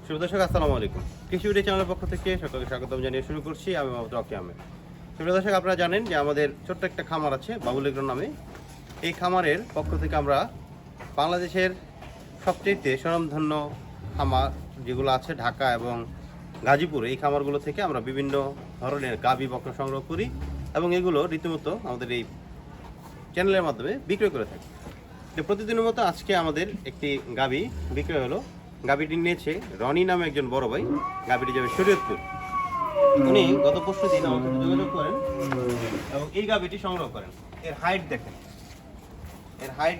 শুভ দর্শক, আসসালামু আলাইকুম। কৃষি ভিডিও চ্যানেলের পক্ষ থেকে সকলকে স্বাগতম জানিয়ে শুরু করছি। আমি মোহাম্মদ রকি আহমেদ। শুভ দর্শক, আপনারা জানেন যে আমাদের ছোট্ট একটা খামার আছে বাবুল এগ্রো নামে। এই খামারের পক্ষ থেকে আমরা বাংলাদেশের সবচেয়ে স্বনামধন্য খামার যেগুলো আছে ঢাকা এবং গাজীপুর, এই খামারগুলো থেকে আমরা বিভিন্ন ধরনের গাভী বকনা সংগ্রহ করি এবং এগুলো রীতিমতো আমাদের এই চ্যানেলের মাধ্যমে বিক্রয় করে থাকি। তো প্রতিদিনের মতো আজকে আমাদের একটি গাভী বিক্রয় হলো। গাভীটি নিয়েছে রনি নামে একজন বড় ভাই। গাভীটি যাবে শরীয়তপুর। উনি গত পরশু দিন আমার সাথে যোগাযোগ করেন এবং এই গাভীটি সংগ্রহ করেন। এর হাইট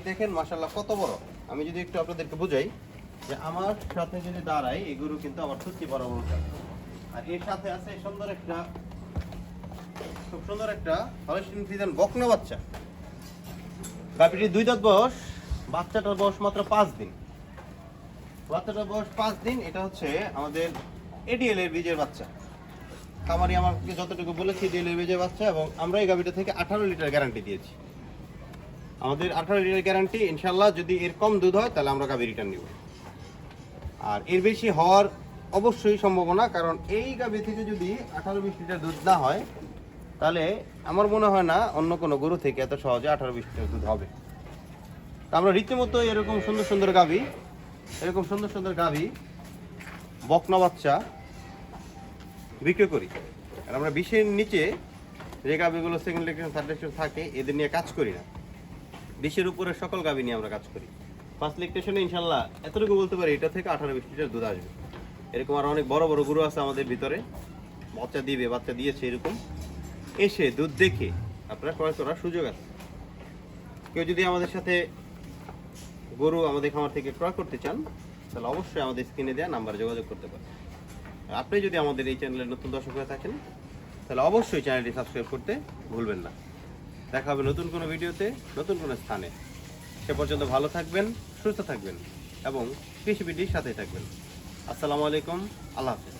দেখেন, মাশাআল্লাহ কত বড়। আমি যদি একটু আপনাদেরকে বুঝাই যে আমার সাথে যদি দাঁড়াই, এই গরু কিন্তু আমার সত্যি বরাবর। আর এর সাথে আছে খুব সুন্দর একটা হলস্টিন ফ্রিজিয়ান বকনা বাচ্চা। গাভীটির 2 দাঁত বয়স, বাচ্চাটার বয়স মাত্র 5 দিন। এটা হচ্ছে আমাদের এডিএল এর বীজের বাচ্চা। খামারি আমাকে যতটুকু বলেছে এডিএল এর বীজের বাচ্চা, এবং আমরা এই গাভীটা থেকে 18 লিটার গ্যারান্টি দিয়েছি। আমাদের 18 লিটার গ্যারান্টি, ইনশাল্লাহ যদি এর কম দুধ হয় তাহলে আমরা গাভী রিটার্ন নিব। আর এর বেশি হওয়ার অবশ্যই সম্ভাবনা, কারণ এই গাভী থেকে যদি 18-20 লিটার দুধ না হয় তাহলে আমার মনে হয় না অন্য কোনো গরু থেকে এত সহজে 18-20 লিটার দুধ হবে। আমরা রীতিমতো এরকম সুন্দর সুন্দর গাভী বকনা বাচ্চা বিক্রি করি। আর আমরা 20-এর নিচে যে গাভীগুলো সেকেন্ড লেকশন থার্ড লেকশন থাকে এদের নিয়ে কাজ করি না। 20-এর উপরে সকল গাভী নিয়ে আমরা কাজ করি। ফার্স্ট লেকশনে ইনশাল্লাহ এতটুকু বলতে পারি এটা থেকে 18-20 লিটার দুধ আসবে। এরকম আর অনেক বড় বড় গরু আছে আমাদের ভিতরে, বাচ্চা দিয়েছে এরকম। এসে দুধ দেখে আপনারা ক্রয় করার সুযোগ আছে। কেউ যদি আমাদের সাথে গরু আমাদের খামার থেকে ক্রয় করতে চান তাহলে অবশ্যই আমাদের স্ক্রিনে দেওয়া নাম্বারে যোগাযোগ করতে পারেন। আপনি যদি আমাদের এই চ্যানেলের নতুন দর্শক হয়ে থাকেন তাহলে অবশ্যই চ্যানেলটি সাবস্ক্রাইব করতে ভুলবেন না। দেখা হবে নতুন কোনো ভিডিওতে, নতুন কোনো স্থানে। সে পর্যন্ত ভালো থাকবেন, সুস্থ থাকবেন এবং কৃষি ভিডিওর সাথেই থাকবেন। আসসালামু আলাইকুম, আল্লাহ হাফেজ।